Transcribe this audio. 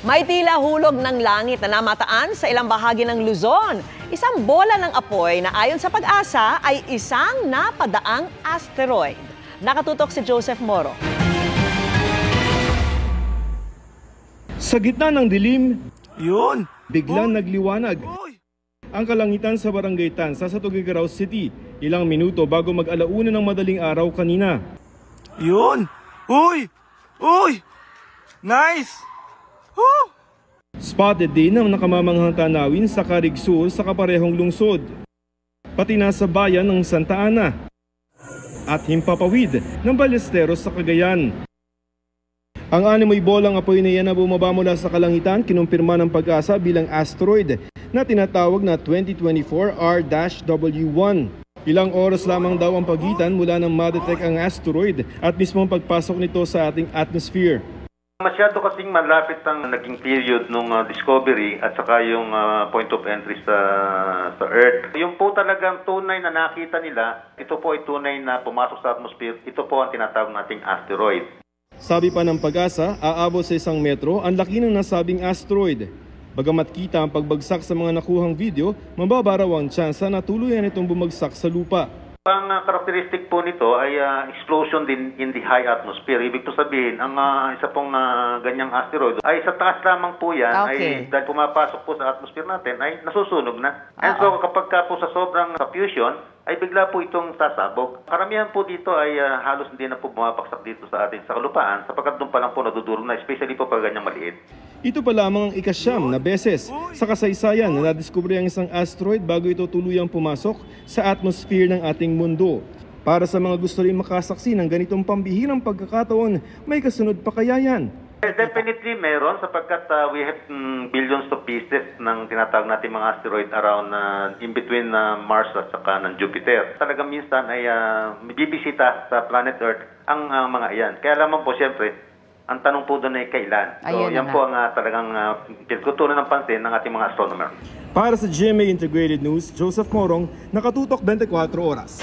May tila hulog ng langit na namataan sa ilang bahagi ng Luzon. Isang bola ng apoy na ayon sa Pag-asa ay isang napadaang asteroid. Nakatutok si Joseph Moro. Sa gitna ng dilim, biglang nagliwanag ang kalangitan sa Barangay Tansa sa Tuguegarao City ilang minuto bago mag-alauna ng madaling araw kanina. Nice! Spotted din ang nakamamanghang tanawin sa Carig Sur sa kaparehong lungsod, pati na sa bayan ng Santa Ana at himpapawid ng Ballesteros sa Cagayan. Ang animoy bolang apoy na yan na bumaba mula sa kalangitan kinumpirma ng Pag-asa bilang asteroid na tinatawag na 2024 R-W1. Ilang oras lamang daw ang pagitan mula nang ma-detect ang asteroid at mismong pagpasok nito sa ating atmosphere. Masyado kasing malapit ang naging period nung discovery at saka yung point of entry sa Earth. Yung po talagang tunay na nakita nila, ito po ay tunay na pumasok sa atmosphere. Ito po ang tinatawag nating asteroid. Sabi pa ng Pag-asa, aabot sa 1 metro ang laki ng nasabing asteroid. Bagamat kita ang pagbagsak sa mga nakuhang video, mababa raw ang tsansa na tuluyan itong bumagsak sa lupa. Ang karakteristik po nito ay explosion din in the high atmosphere. Ibig to sabihin, ang isa pong ganyang asteroid ay sa taas lamang po yan, ay dahil pumapasok po sa atmosphere natin, ay nasusunog na. And so kapag ka po sa sobrang fusion, ay bigla po itong sasabog. Karamihan po dito ay halos hindi na po bumabagsak dito sa ating sa kalupaan sapagkat doon pa lang po nadudurog na, especially po pag ganyang maliit. Ito pa lamang ang ika-9 na beses sa kasaysayan na nadiskubre ang isang asteroid bago ito tuluyang pumasok sa atmosphere ng ating mundo. Para sa mga gusto rin makasaksi ng ganitong pambihirang pagkakataon, may kasunod pa kaya yan? Definitely meron sapagkat we have billions of pieces ng tinatawag natin mga asteroid around in between Mars at saka ng Jupiter. Talagang minsan ay bibisita sa planet Earth ang mga iyan. Kaya lamang po siyempre, ang tanong po doon ay kailan. So yan po ang talagang pinagtutunan ng pansin ng ating mga astronomer. Para sa GMA Integrated News, Joseph Morong, Nakatutok 24 Oras.